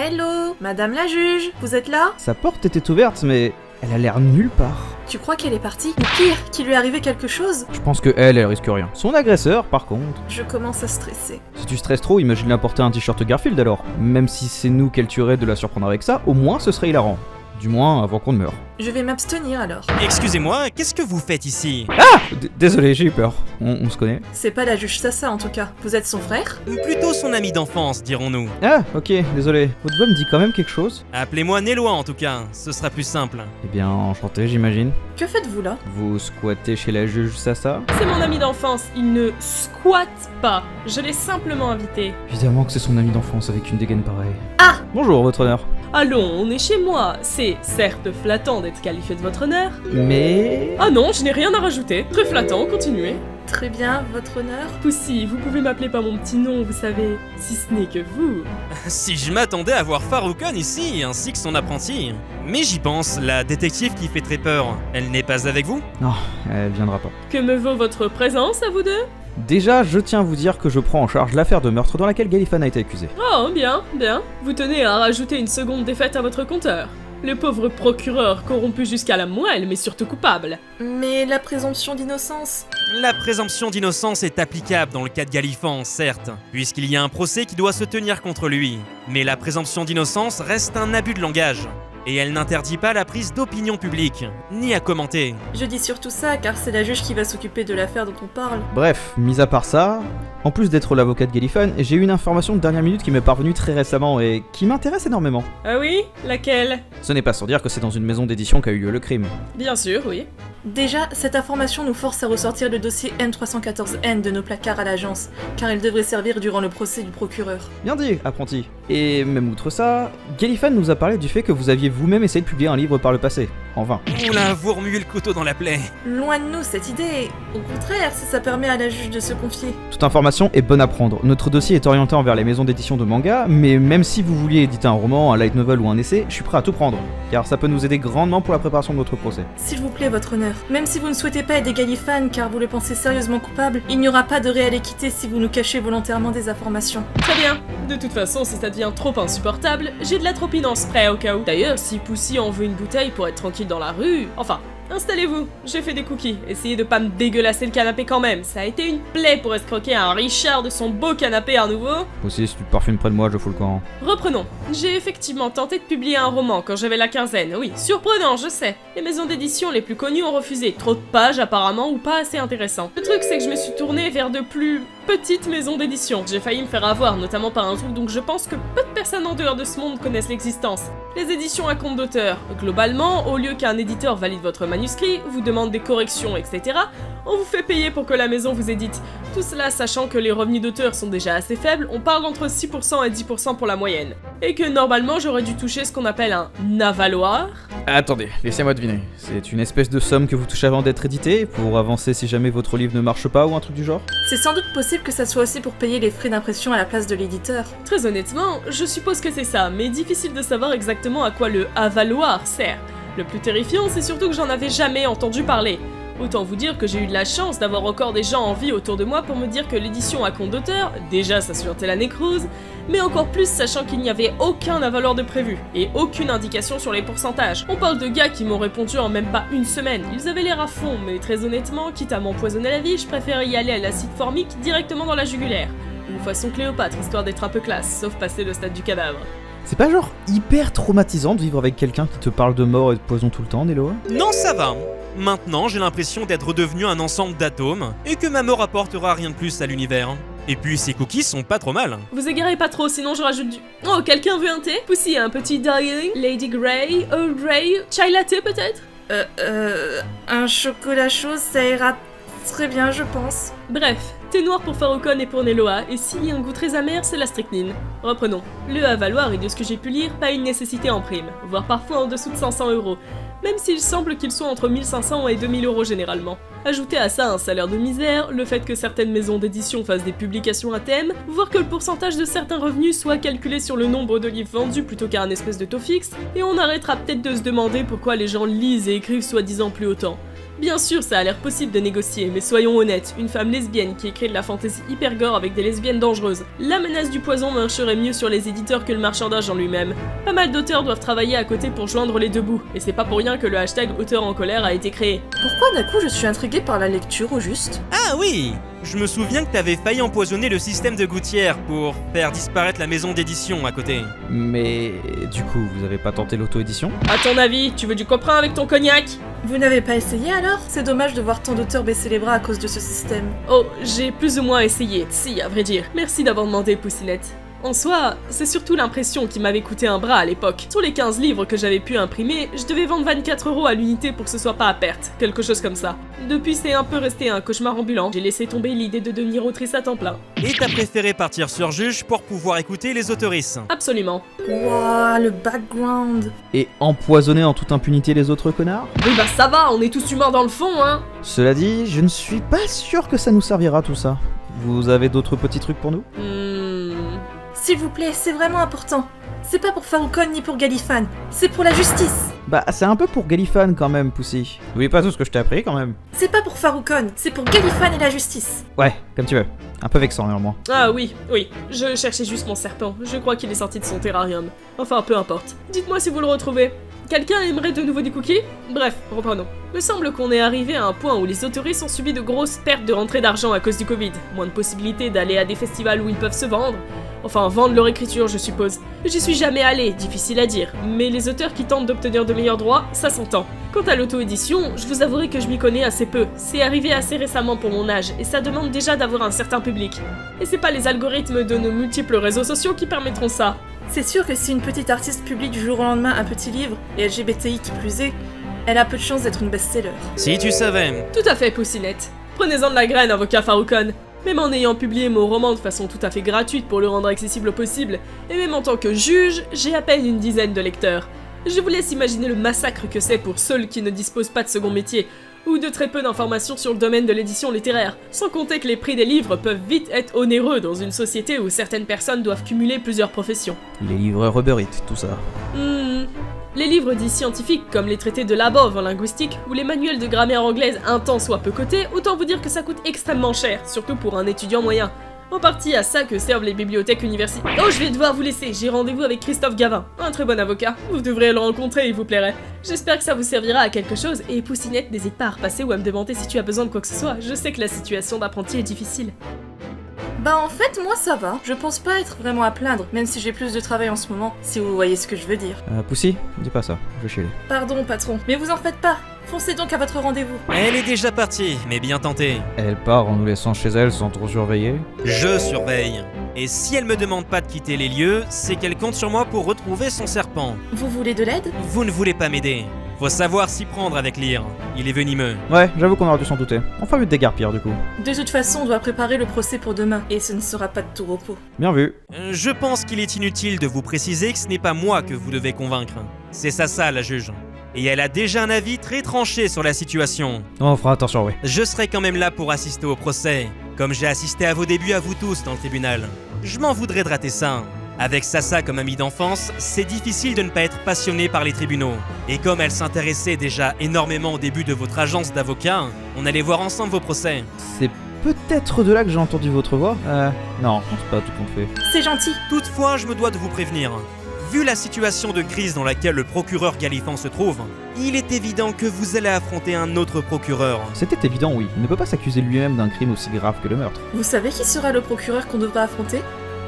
Hello, madame la juge, vous êtes là? Sa porte était ouverte, mais elle a l'air nulle part. Tu crois qu'elle est partie? Ou pire, qu'il lui est arrivé quelque chose? Je pense que elle risque rien. Son agresseur, par contre. Je commence à stresser. Si tu stresses trop, imagine la porter un t-shirt Garfield alors. Même si c'est nous qu'elle tuerait de la surprendre avec ça, au moins ce serait hilarant. Du moins, avant qu'on ne meure. Je vais m'abstenir alors. Excusez-moi, qu'est-ce que vous faites ici? Désolé, j'ai eu peur. On se connaît. C'est pas la juge Sassa en tout cas. Vous êtes son frère? Ou plutôt son ami d'enfance, dirons-nous. Ah, ok, désolé. Votre voix me dit quand même quelque chose. Appelez-moi Néloa en tout cas, ce sera plus simple. Eh bien, enchanté, j'imagine. Que faites-vous là? Vous squattez chez la juge Sassa? C'est mon ami d'enfance, il ne squatte pas. Je l'ai simplement invité. Évidemment que c'est son ami d'enfance avec une dégaine pareille. Ah! Bonjour, votre honneur. Allons, on est chez moi. C'est certes flattant d'être qualifié de votre honneur. Mais... Ah non, je n'ai rien à rajouter. Très flattant, continuez. Très bien, votre honneur. Poussy, vous pouvez m'appeler par mon petit nom, vous savez. Si ce n'est que vous. Si je m'attendais à voir Faroukon ici, ainsi que son apprenti. Mais j'y pense, la détective qui fait très peur, elle n'est pas avec vous? Non, elle viendra pas. Que me vaut votre présence à vous deux? Déjà, je tiens à vous dire que je prends en charge l'affaire de meurtre dans laquelle Galifan a été accusé. Oh, bien, bien. Vous tenez à rajouter une seconde défaite à votre compteur. Le pauvre procureur, corrompu jusqu'à la moelle, mais surtout coupable. Mais la présomption d'innocence... La présomption d'innocence est applicable dans le cas de Galifan, certes, puisqu'il y a un procès qui doit se tenir contre lui. Mais la présomption d'innocence reste un abus de langage. Et elle n'interdit pas la prise d'opinion publique, ni à commenter. Je dis surtout ça car c'est la juge qui va s'occuper de l'affaire dont on parle. Bref, mis à part ça, en plus d'être l'avocat de Galifan, j'ai eu une information de dernière minute qui m'est parvenue très récemment et qui m'intéresse énormément. Ah oui? Laquelle? Ce n'est pas sans dire que c'est dans une maison d'édition qu'a eu lieu le crime. Bien sûr, oui. Déjà, cette information nous force à ressortir le dossier M314N de nos placards à l'agence, car il devrait servir durant le procès du procureur. Bien dit, apprenti. Et même outre ça, Galifan nous a parlé du fait que vous aviez vous-même essayé de publier un livre par le passé. En vain. Oula, vous remuez le couteau dans la plaie. Loin de nous cette idée. Au contraire, si ça permet à la juge de se confier. Toute information est bonne à prendre. Notre dossier est orienté envers les maisons d'édition de manga, mais même si vous vouliez éditer un roman, un light novel ou un essai, je suis prêt à tout prendre, car ça peut nous aider grandement pour la préparation de notre procès. S'il vous plaît, votre honneur. Même si vous ne souhaitez pas aider Galifan car vous le pensez sérieusement coupable, il n'y aura pas de réelle équité si vous nous cachez volontairement des informations. Très bien. De toute façon, si ça devient trop insupportable, j'ai de l'atropine en spray au cas où. D'ailleurs, si Poussy en veut une bouteille pour être tranquille dans la rue... Enfin, installez-vous, j'ai fait des cookies. Essayez de pas me dégueulasser le canapé quand même. Ça a été une plaie pour escroquer un Richard de son beau canapé à nouveau. Aussi, si tu te parfumes près de moi, je fous le camp. Reprenons. J'ai effectivement tenté de publier un roman quand j'avais la quinzaine. Oui, surprenant, je sais. Les maisons d'édition les plus connues ont refusé. Trop de pages apparemment ou pas assez intéressant. Le truc c'est que je me suis tournée vers de plus petites maisons d'édition. J'ai failli me faire avoir, notamment par un truc dont je pense que peu de personnes en dehors de ce monde connaissent l'existence. Les éditions à compte d'auteur. Globalement, au lieu qu'un éditeur valide votre manuscrit, vous demande des corrections, etc., on vous fait payer pour que la maison vous édite. Tout cela sachant que les revenus d'auteur sont déjà assez faibles, on parle d'entre 6% et 10% pour la moyenne. Et que normalement j'aurais dû toucher ce qu'on appelle un avaloir. Attendez, laissez-moi deviner. C'est une espèce de somme que vous touchez avant d'être édité, pour avancer si jamais votre livre ne marche pas ou un truc du genre? C'est sans doute possible que ça soit aussi pour payer les frais d'impression à la place de l'éditeur. Très honnêtement, je suppose que c'est ça, mais difficile de savoir exactement à quoi le avaloir sert. Le plus terrifiant, c'est surtout que j'en avais jamais entendu parler. Autant vous dire que j'ai eu de la chance d'avoir encore des gens en vie autour de moi pour me dire que l'édition à compte d'auteur, déjà ça suintait la nécrose, mais encore plus sachant qu'il n'y avait aucun avaloir de prévu, et aucune indication sur les pourcentages. On parle de gars qui m'ont répondu en même pas une semaine, ils avaient l'air à fond, mais très honnêtement, quitte à m'empoisonner la vie, je préfère y aller à l'acide formique directement dans la jugulaire. Une façon Cléopâtre, histoire d'être un peu classe, sauf passer le stade du cadavre. C'est pas genre hyper traumatisant de vivre avec quelqu'un qui te parle de mort et de poison tout le temps, Néloa? Non, ça va. Maintenant, j'ai l'impression d'être redevenu un ensemble d'atomes, et que ma mort apportera rien de plus à l'univers. Et puis ces cookies sont pas trop mal. Vous égarez pas trop, sinon je rajoute du... Oh, quelqu'un veut un thé? Poussy, un petit Darling, Lady Grey, Earl Grey, chai latte peut-être? Un chocolat chaud, ça ira très bien, je pense. Bref, thé noir pour Faroukon et pour Néloa, et s'il y a un goût très amer, c'est la strychnine. Reprenons. Le avaloir est de ce que j'ai pu lire, pas une nécessité en prime, voire parfois en dessous de 500 €. Même s'il semble qu'il soit entre 1500 et 2000 € généralement. Ajoutez à ça un salaire de misère, le fait que certaines maisons d'édition fassent des publications à thème, voire que le pourcentage de certains revenus soit calculé sur le nombre de livres vendus plutôt qu'à un espèce de taux fixe, et on arrêtera peut-être de se demander pourquoi les gens lisent et écrivent soi-disant plus autant. Bien sûr, ça a l'air possible de négocier, mais soyons honnêtes, une femme lesbienne qui écrit de la fantaisie hyper gore avec des lesbiennes dangereuses, la menace du poison marcherait mieux sur les éditeurs que le marchandage en lui-même. Pas mal d'auteurs doivent travailler à côté pour joindre les deux bouts, et c'est pas pour rien que le hashtag auteur en colère a été créé. Pourquoi d'un coup je suis intriguée par la lecture au juste? Ah oui! Je me souviens que t'avais failli empoisonner le système de gouttière pour faire disparaître la maison d'édition à côté. Mais du coup, vous avez pas tenté l'auto-édition? À ton avis, tu veux du copain avec ton cognac? Vous n'avez pas essayé alors? C'est dommage de voir tant d'auteurs baisser les bras à cause de ce système. Oh, j'ai plus ou moins essayé, si, à vrai dire. Merci d'avoir demandé, Poussinette. En soi, c'est surtout l'impression qui m'avait coûté un bras à l'époque. Sur les 15 livres que j'avais pu imprimer, je devais vendre 24 € à l'unité pour que ce soit pas à perte, quelque chose comme ça. Depuis, c'est un peu resté un cauchemar ambulant. J'ai laissé tomber l'idée de devenir autrice à temps plein. Et t'as préféré partir sur Juge pour pouvoir écouter les autoristes. Absolument. Wouah, le background. Et empoisonner en toute impunité les autres connards? Oui bah ça va, on est tous humains dans le fond, hein. Cela dit, je ne suis pas sûr que ça nous servira tout ça. Vous avez d'autres petits trucs pour nous? S'il vous plaît, c'est vraiment important. C'est pas pour Faroukon ni pour Galifan, c'est pour la justice. Bah, c'est un peu pour Galifan quand même, Poussy. N'oublie pas tout ce que je t'ai appris quand même. C'est pas pour Faroukon, c'est pour Galifan et la justice. Ouais, comme tu veux. Un peu vexant néanmoins. Ah oui, je cherchais juste mon serpent. Je crois qu'il est sorti de son terrarium. Enfin, peu importe. Dites-moi si vous le retrouvez. Quelqu'un aimerait de nouveau des cookies? Bref, reprenons. Me semble qu'on est arrivé à un point où les autoristes ont subi de grosses pertes de rentrée d'argent à cause du Covid. Moins de possibilités d'aller à des festivals où ils peuvent se vendre. Enfin, vendre leur écriture, je suppose. J'y suis jamais allé, difficile à dire. Mais les auteurs qui tentent d'obtenir de meilleurs droits, ça s'entend. Quant à l'auto-édition, je vous avouerai que je m'y connais assez peu. C'est arrivé assez récemment pour mon âge, et ça demande déjà d'avoir un certain public. Et c'est pas les algorithmes de nos multiples réseaux sociaux qui permettront ça. C'est sûr que si une petite artiste publie du jour au lendemain un petit livre, et LGBTI qui plus est, elle a peu de chance d'être une best-seller. Si tu savais. Tout à fait, Poussinette. Prenez-en de la graine, avocat Faroukon. Même en ayant publié mon roman de façon tout à fait gratuite pour le rendre accessible au possible, et même en tant que juge, j'ai à peine une dizaine de lecteurs. Je vous laisse imaginer le massacre que c'est pour ceux qui ne disposent pas de second métier, ou de très peu d'informations sur le domaine de l'édition littéraire, sans compter que les prix des livres peuvent vite être onéreux dans une société où certaines personnes doivent cumuler plusieurs professions. Les livres Uber Eats, tout ça. Les livres dits scientifiques, comme les traités de Labov en linguistique, ou les manuels de grammaire anglaise un tant soit peu cotés, autant vous dire que ça coûte extrêmement cher, surtout pour un étudiant moyen. En partie à ça que servent les bibliothèques universitaires. Oh, je vais devoir vous laisser, j'ai rendez-vous avec Christophe Gavin, un très bon avocat. Vous devrez le rencontrer, il vous plairait. J'espère que ça vous servira à quelque chose, et Poussinette, n'hésite pas à repasser ou à me demander si tu as besoin de quoi que ce soit. Je sais que la situation d'apprenti est difficile. Bah en fait, moi ça va. Je pense pas être vraiment à plaindre, même si j'ai plus de travail en ce moment, si vous voyez ce que je veux dire. Poussy, dis pas ça, je vais chialer. Pardon, patron, mais vous en faites pas. Foncez donc à votre rendez-vous. Elle est déjà partie, mais bien tentée. Elle part en nous laissant chez elle sans trop surveiller. Je surveille. Et si elle me demande pas de quitter les lieux, c'est qu'elle compte sur moi pour retrouver son serpent. Vous voulez de l'aide? Vous ne voulez pas m'aider. Faut savoir s'y prendre avec Lyre. Il est venimeux. Ouais, j'avoue qu'on aurait dû s'en douter. On fera mieux de dégarpir du coup. De toute façon, on doit préparer le procès pour demain, et ce ne sera pas de tout repos. Bien vu. Je pense qu'il est inutile de vous préciser que ce n'est pas moi que vous devez convaincre. C'est Sassa, la juge. Et elle a déjà un avis très tranché sur la situation. On fera attention, oui. Je serai quand même là pour assister au procès, comme j'ai assisté à vos débuts à vous tous dans le tribunal. Je m'en voudrais de rater ça. Avec Sassa comme amie d'enfance, c'est difficile de ne pas être passionné par les tribunaux. Et comme elle s'intéressait déjà énormément au début de votre agence d'avocats, on allait voir ensemble vos procès. C'est peut-être de là que j'ai entendu votre voix. Non, c'est pas tout compte fait. C'est gentil. Toutefois, je me dois de vous prévenir. Vu la situation de crise dans laquelle le procureur Galifan se trouve, il est évident que vous allez affronter un autre procureur. C'était évident, oui. Il ne peut pas s'accuser lui-même d'un crime aussi grave que le meurtre. Vous savez qui sera le procureur qu'on devra affronter?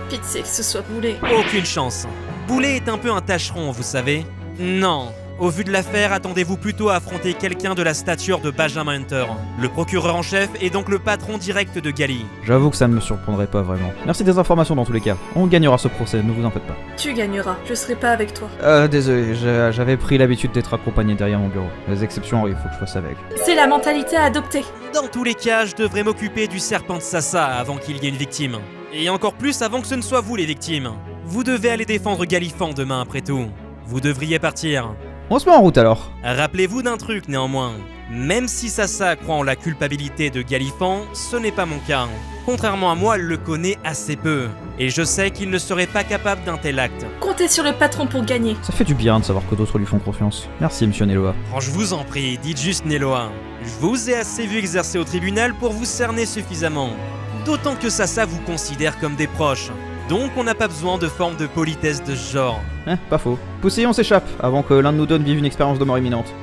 Pitié que ce soit Boulet. Aucune chance. Boulet est un peu un tâcheron, vous savez. Non. Au vu de l'affaire, attendez-vous plutôt à affronter quelqu'un de la stature de Benjamin Hunter. Le procureur en chef est donc le patron direct de Gali. J'avoue que ça ne me surprendrait pas vraiment. Merci des informations dans tous les cas. On gagnera ce procès, ne vous en faites pas. Tu gagneras, je serai pas avec toi. Désolé, j'avais pris l'habitude d'être accompagné derrière mon bureau. Les exceptions arrivent, faut que je fasse avec. C'est la mentalité à adopter. Dans tous les cas, je devrais m'occuper du serpent de Sassa avant qu'il y ait une victime. Et encore plus avant que ce ne soit vous les victimes. Vous devez aller défendre Galifan demain après tout. Vous devriez partir. On se met en route alors. Rappelez-vous d'un truc néanmoins. Même si Sasa croit en la culpabilité de Galifan, ce n'est pas mon cas. Contrairement à moi, elle le connaît assez peu. Et je sais qu'il ne serait pas capable d'un tel acte. Comptez sur le patron pour gagner. Ça fait du bien de savoir que d'autres lui font confiance. Merci, monsieur Neloa. Oh, je vous en prie, dites juste Neloa. Je vous ai assez vu exercer au tribunal pour vous cerner suffisamment. D'autant que Sasa vous considère comme des proches. Donc on n'a pas besoin de forme de politesse de ce genre. Pas faux. Poussez, on s'échappe, avant que l'un de nous donne vive une expérience de mort imminente.